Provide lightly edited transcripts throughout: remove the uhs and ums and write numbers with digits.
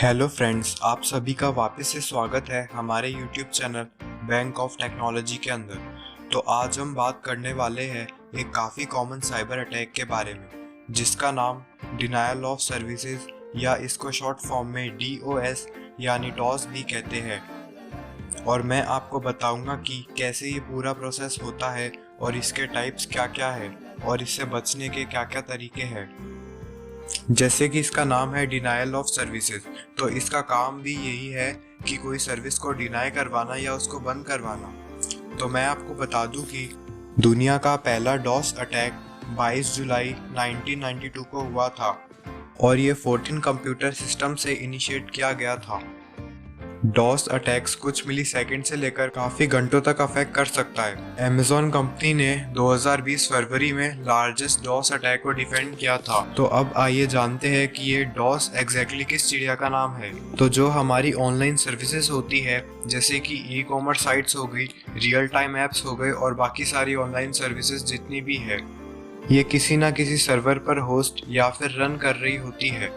Hello friends, आप सभी का वापस से स्वागत है हमारे YouTube channel bank of technology के अंदर। तो आज हम बात करने वाले हैं एक काफ़ी कॉमन साइबर अटैक के बारे में, जिसका नाम डिनायल ऑफ सर्विसेज या इसको शॉर्ट फॉर्म में DOS यानी डॉस भी कहते हैं। और मैं आपको बताऊंगा कि कैसे ये पूरा प्रोसेस होता है और इसके टाइप्स क्या क्या है और इससे बचने के क्या क्या तरीके हैं। जैसे कि इसका नाम है डिनायल ऑफ सर्विसेज, तो इसका काम भी यही है कि कोई सर्विस को डिनाई करवाना या उसको बंद करवाना। तो मैं आपको बता दूं कि दुनिया का पहला डॉस अटैक 22 जुलाई 1992 को हुआ था और ये 14 कंप्यूटर सिस्टम से इनिशिएट किया गया था। डॉस अटैक्स कुछ मिली सेकेंड से लेकर काफ़ी घंटों तक अफेक्ट कर सकता है। अमेज़न कंपनी ने 2020 फरवरी में लार्जेस्ट डॉस अटैक को डिफेंड किया था। तो अब आइए जानते हैं कि ये डॉस एग्जैक्टली किस चिड़िया का नाम है। तो जो हमारी ऑनलाइन सर्विसेज होती है, जैसे कि ई-कॉमर्स साइट्स हो गई, रियल टाइम ऐप्स हो गए और बाकी सारी ऑनलाइन सर्विसेज जितनी भी है, ये किसी ना किसी सर्वर पर होस्ट या फिर रन कर रही होती है।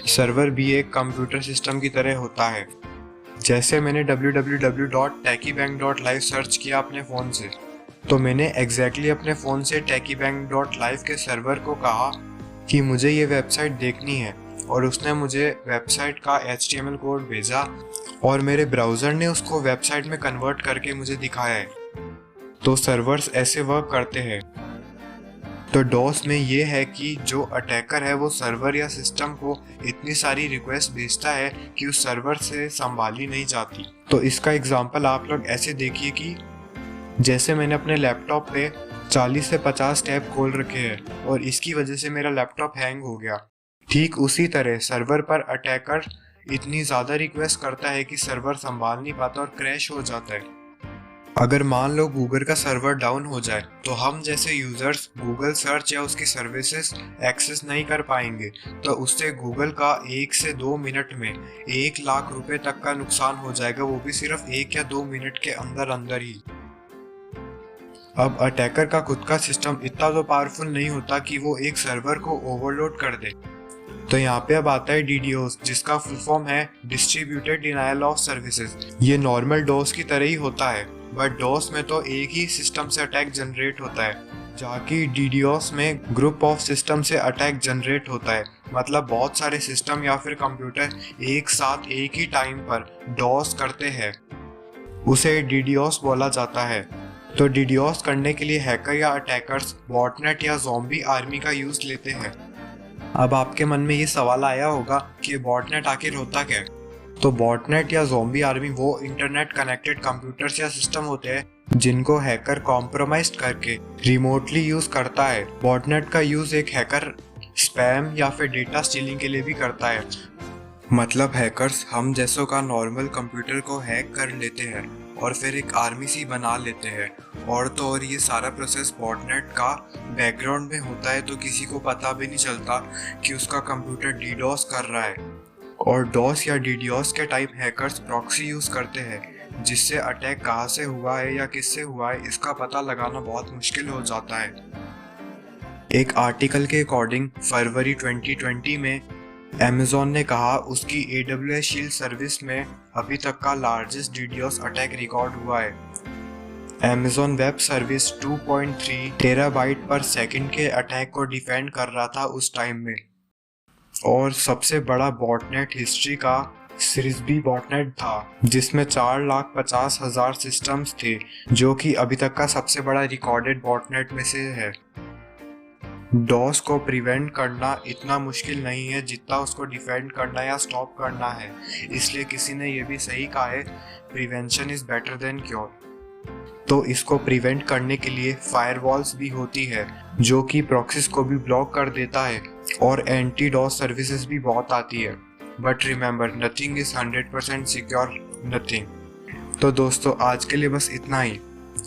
सर्वर भी एक कंप्यूटर सिस्टम की तरह होता है। जैसे मैंने www.techiebank.live सर्च किया अपने फ़ोन से, तो मैंने एग्जैक्टली अपने फ़ोन से techiebank.live के सर्वर को कहा कि मुझे ये वेबसाइट देखनी है और उसने मुझे वेबसाइट का HTML कोड भेजा और मेरे ब्राउज़र ने उसको वेबसाइट में कन्वर्ट करके मुझे दिखाया है। तो सर्वर्स ऐसे वर्क करते हैं। तो डॉस में ये है कि जो अटैकर है वो सर्वर या सिस्टम को इतनी सारी रिक्वेस्ट भेजता है कि उस सर्वर से संभाली नहीं जाती। तो इसका एग्जांपल आप लोग ऐसे देखिए कि जैसे मैंने अपने लैपटॉप पे 40 से 50 टैब खोल रखे हैं और इसकी वजह से मेरा लैपटॉप हैंग हो गया। ठीक उसी तरह सर्वर पर अटैकर इतनी ज़्यादा रिक्वेस्ट करता है कि सर्वर संभाल नहीं पाता और क्रैश हो जाता है। अगर मान लो गूगल का सर्वर डाउन हो जाए तो हम जैसे यूजर्स गूगल सर्च या उसकी सर्विसेज एक्सेस नहीं कर पाएंगे। तो उससे गूगल का 1 से 2 मिनट में 1 लाख रुपए तक का नुकसान हो जाएगा, वो भी सिर्फ 1 या 2 मिनट के अंदर अंदर ही। अब अटैकर का खुद का सिस्टम इतना तो पावरफुल नहीं होता कि वो एक सर्वर को ओवरलोड कर दे। तो यहाँ पे अब आता है DDoS, जिसका फुल फॉर्म है डिस्ट्रीब्यूटेड डिनायल ऑफ सर्विसेज। ये नॉर्मल डॉस की तरह ही होता है, बट डॉस में तो एक ही सिस्टम से अटैक जनरेट होता है, जबकि DDoS में ग्रुप ऑफ सिस्टम से अटैक जनरेट होता है। मतलब बहुत सारे सिस्टम या फिर कंप्यूटर एक साथ एक ही टाइम पर डॉस करते हैं, उसे DDoS बोला जाता है। तो DDoS करने के लिए हैकर या अटैकर्स बॉटनेट या ज़ॉम्बी आर्मी का यूज लेते हैं। अब आपके मन में ये सवाल आया होगा कि बॉटनेट आखिर होता क्या है। तो बॉटनेट या ज़ॉम्बी आर्मी वो इंटरनेट कनेक्टेड कंप्यूटर्स या सिस्टम होते हैं जिनको हैकर कॉम्प्रोमाइज करके रिमोटली यूज करता है। बॉटनेट का यूज एक हैकर स्पैम या फिर डेटा स्टीलिंग के लिए भी करता है। मतलब हैकर्स हम जैसों का नॉर्मल कंप्यूटर को हैक कर लेते हैं और फिर एक आर्मी सी बना लेते हैं। और तो और ये सारा प्रोसेस बॉटनेट का बैकग्राउंड में होता है, तो किसी को पता भी नहीं चलता कि उसका कंप्यूटर DDoS कर रहा है। और डॉस या DDoS के टाइप हैकर्स प्रॉक्सी यूज करते हैं, जिससे अटैक कहाँ से हुआ है या किससे हुआ है इसका पता लगाना बहुत मुश्किल हो जाता है। एक आर्टिकल के अकॉर्डिंग फरवरी 2020 में अमेज़न ने कहा उसकी AWS शील्ड सर्विस में अभी तक का लार्जेस्ट DDoS अटैक रिकॉर्ड हुआ है। अमेज़न वेब सर्विस 2.3 टेराबाइट पर सेकंड के अटैक को डिफेंड कर रहा था उस टाइम में। और सबसे बड़ा बॉटनेट हिस्ट्री का सिरिसबी बॉटनेट था, जिसमें 4,50,000 सिस्टम्स थे, जो कि अभी तक का सबसे बड़ा रिकॉर्डेड बॉटनेट में से है। डॉस को प्रिवेंट करना इतना मुश्किल नहीं है जितना उसको डिफेंड करना या स्टॉप करना है। इसलिए किसी ने ये भी सही कहा है, prevention is better than cure. तो इसको प्रिवेंट करने के लिए फायरवॉल्स भी होती है, जो कि प्रॉक्सीज को भी ब्लॉक कर देता है, और एंटी डॉस सर्विसेज भी बहुत आती है। But remember, nothing is 100% secure, nothing. तो दोस्तों आज के लिए बस इतना ही।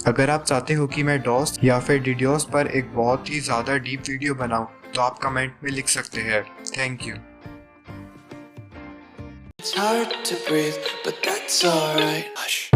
अगर आप चाहते हो कि मैं डॉस या फिर DDoS पर एक बहुत ही ज़्यादा डीप वीडियो बनाऊं, तो आप कमेंट में लिख सकते हैं। Thank you. It's hard to breathe, but that's alright. Hush.